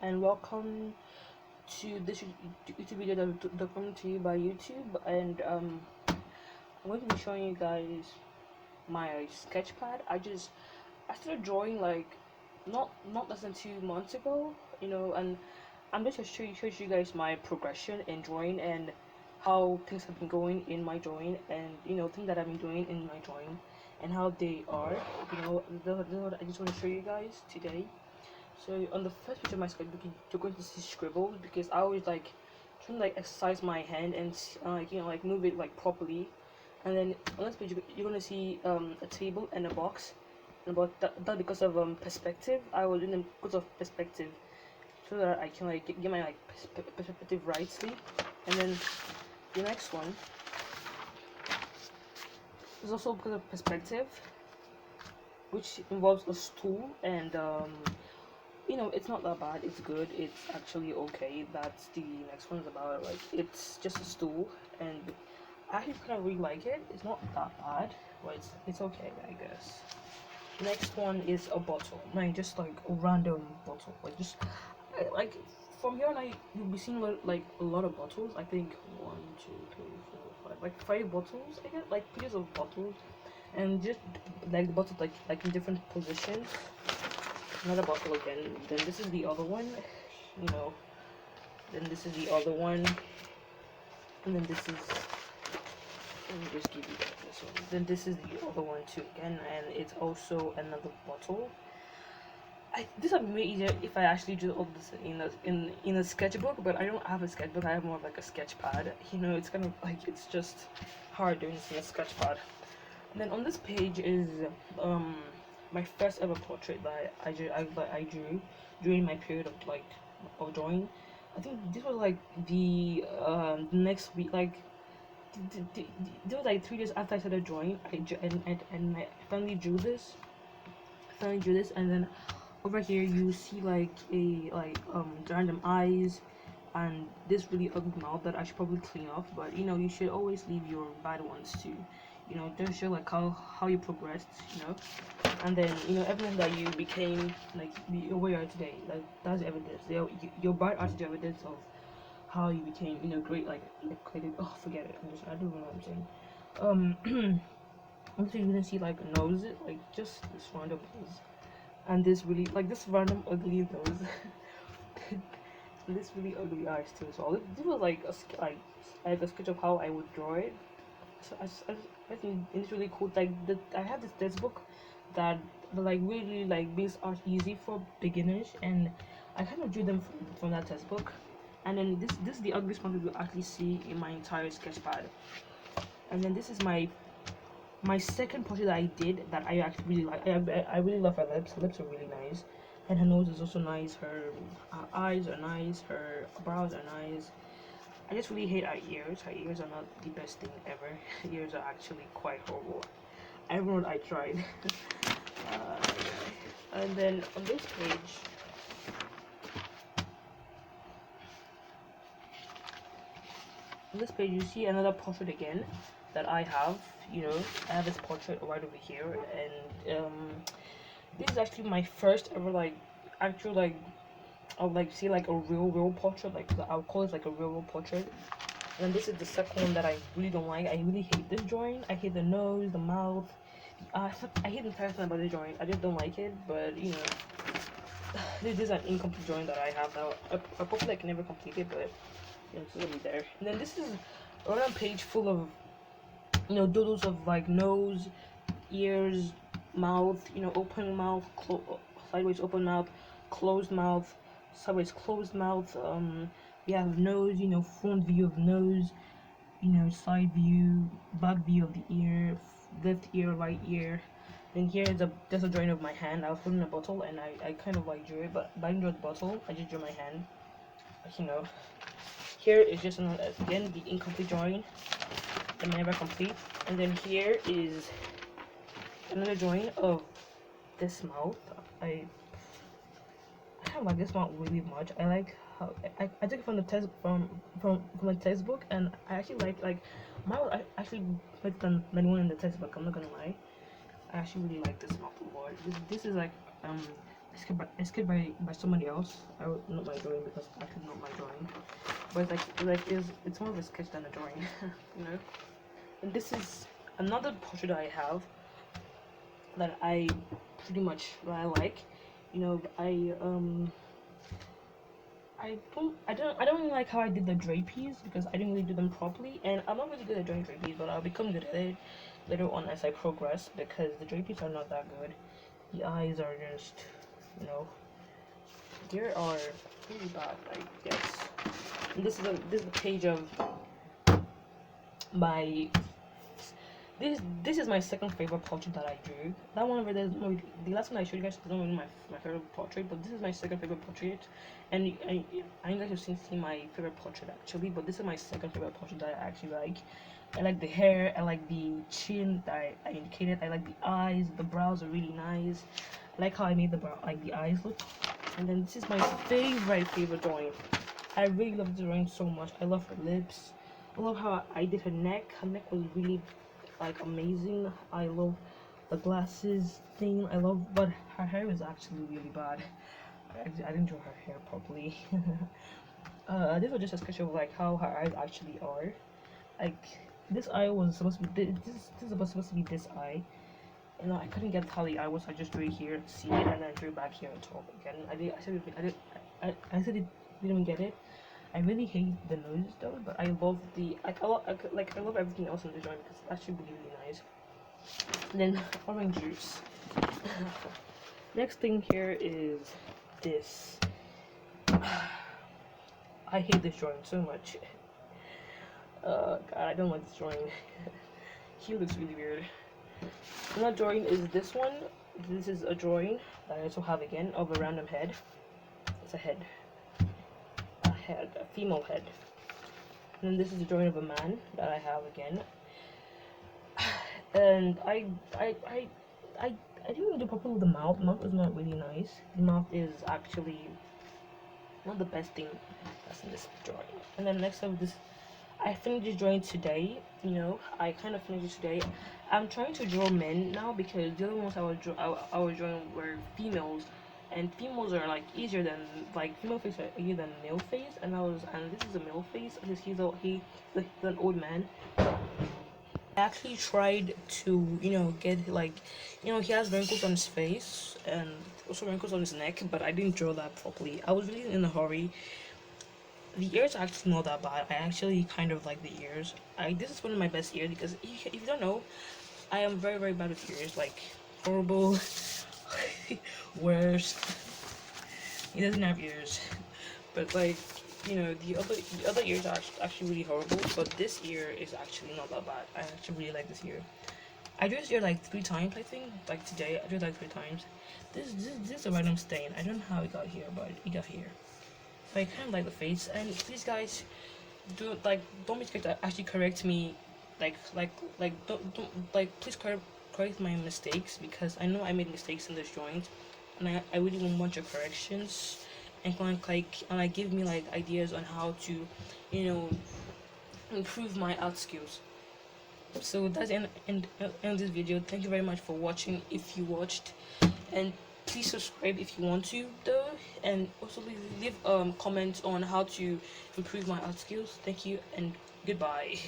and welcome to this YouTube video that come to you by YouTube. And I'm going to be showing you guys my sketch pad. I started drawing like not less than 2 months ago, and I'm just going to show you guys my progression in drawing and how things have been going in my drawing, and things that I've been doing in my drawing and how they are. This is what I just want to show you guys today. So on the first page of my sketchbook, you're going to see scribbles, because I always like trying to like exercise my hand and like move it like properly. And then on this page, you're going to see a table and a box. And about that because of perspective, I was doing them because of perspective, so that I can like get my like perspective rightly. And then the next one is also because of perspective, which involves a stool, and it's not that bad, it's good, it's actually okay. That's the next one's about. Like, it's just a stool, and I actually kind of really like it. It's not that bad, but it's okay, I guess. Next one is a bottle. Like, just like a random bottle, like just like from here on, you'll be seeing like a lot of bottles. I think 1, 2, 3, 4, 5, like 5 bottles. I get like pictures of bottles, and just like the bottles like in different positions. Another bottle again. Then this is the other one, then this is the other one, and then this is, let me just give you this one. Then this is the other one too again, and it's also another bottle. This would be way easier if I actually do all this in a sketchbook, but I don't have a sketchbook. I have more of like a sketch pad. It's kind of like, it's just hard doing this in a sketch pad. And then on this page is my first ever portrait that I drew during my period of drawing. I think this was like the next week, like this was like 3 days after I started drawing. And I finally drew this. And then over here you see like a random eyes and this really ugly mouth that I should probably clean off. But you should always leave your bad ones to don't show like how you progressed, and then evidence that you became like the way you are today. Like, that's evidence. Your bad art is evidence of how you became great, creative. Oh, forget it. I don't know what I'm saying. Also, you can see like a nose, like just this random nose, and this really like this random ugly nose. And this really ugly eyes too. So this was like a sketch of how I would draw it. So I think it's really cool. Like, I have this textbook that like really like makes art easy for beginners, and I kind of drew them from that textbook. And then this is the ugliest one you will actually see in my entire sketch pad. And then this is my second portrait that I did that I actually really like. I really love her lips. Her lips are really nice, and her nose is also nice. Her eyes are nice. Her brows are nice. I just really hate her ears. Her ears are not the best thing ever. Her ears are actually quite horrible. I remember I tried. And then on this page, you see another portrait again that I have. I have this portrait right over here, and this is actually my first ever actual I'll see like a real portrait. Like, I'll call it like a real portrait. And this is the second one that I really don't like. I really hate this drawing. I hate the nose, the mouth. I hate the entire thing about this drawing. I just don't like it. But this is an incomplete drawing that I have now. I probably can never complete it, but it's gonna be there. And then this is another page full of doodles of like nose, ears, mouth. Open mouth, sideways open mouth, closed mouth, sideways closed mouth. We have nose, front view of nose, side view, back view of the ear, left ear, right ear. Then here is just a drawing of my hand. I was holding a bottle, and I kind of like drew it, but I didn't draw the bottle. I just drew my hand. Here is just again the incomplete drawing that I never complete. And then here is another drawing of this mouth. I don't like this mouth really much. I like how I took it from the from the textbook, and I actually like my mouth actually better than one in the textbook. I'm not gonna lie. I actually really like this mouth a lot. This is like by somebody else. I would not my drawing because it's actually not my drawing. But it's more of a sketch than a drawing, you know. And this is another portrait I have that I pretty much that I like. You know, I don't really like how I did the draperies because I didn't really do them properly, and I'm not really good at drawing draperies, but I'll become good at it later on as I progress because the draperies are not that good. The eyes are just, you know, they are really bad, I guess. And this is a page of my this is my second favorite portrait that I drew. That one over there, the last one I showed you guys is not really my favorite portrait, but this is my second favorite portrait. And I you guys have seen my favorite portrait actually, but this is my second favorite portrait that I actually like. I like the hair, I like the chin that I indicated, I like the eyes, the brows are really nice. I like how I made the eyes look. And then this is my favorite drawing. I really love the drawing so much. I love her lips. I love how I did her neck. Her neck was really like amazing. I love the glasses thing. I love, but her hair is actually really bad. I didn't draw her hair properly. This was just a sketch of like how her eyes actually are. Like this eye was supposed to be this was supposed to be this eye. And I couldn't get how the eye was. I just drew it here, see it, and then drew it back here on top again. I said it didn't get it. I really hate the nose though, but I love the I love everything else in the drawing because it's actually really nice. And then orange juice. Next thing here is this. I hate this drawing so much. God, I don't like this drawing. He looks really weird. Another drawing is this one. This is a drawing that I also have again of a random head. It's a head. A female head. And then this is a drawing of a man that I have again. And I didn't really do properly with the mouth. The mouth is not really nice. The mouth is actually not the best thing that's in this drawing. And then next up this, I finished this drawing today. You know, I kind of finished it today. I'm trying to draw men now because the other ones I was drawing were females. And females are like easier than female face are easier than male face, and this is a male face. He's an old man. I actually tried to get he has wrinkles on his face and also wrinkles on his neck, but I didn't draw that properly. I was really in a hurry. The ears are actually not that bad. I actually kind of like the ears. This is one of my best ears because if you don't know, I am very bad with ears, like horrible. Worst. He doesn't have ears, but the other ears are actually really horrible. But this ear is actually not that bad. I actually really like this ear. I drew this ear like 3 times, I think. Like today, I drew it like 3 times. This is a random stain. I don't know how it got here, but it got here. But I kind of like the face. And please, guys, don't be scared to actually correct me. Please correct my mistakes because I know I made mistakes in this drawing, and I really want your corrections and give me ideas on how to improve my art skills. So that's the end of this video. Thank you very much for watching if you watched, and please subscribe if you want to though, and also leave comments on how to improve my art skills. Thank you and goodbye.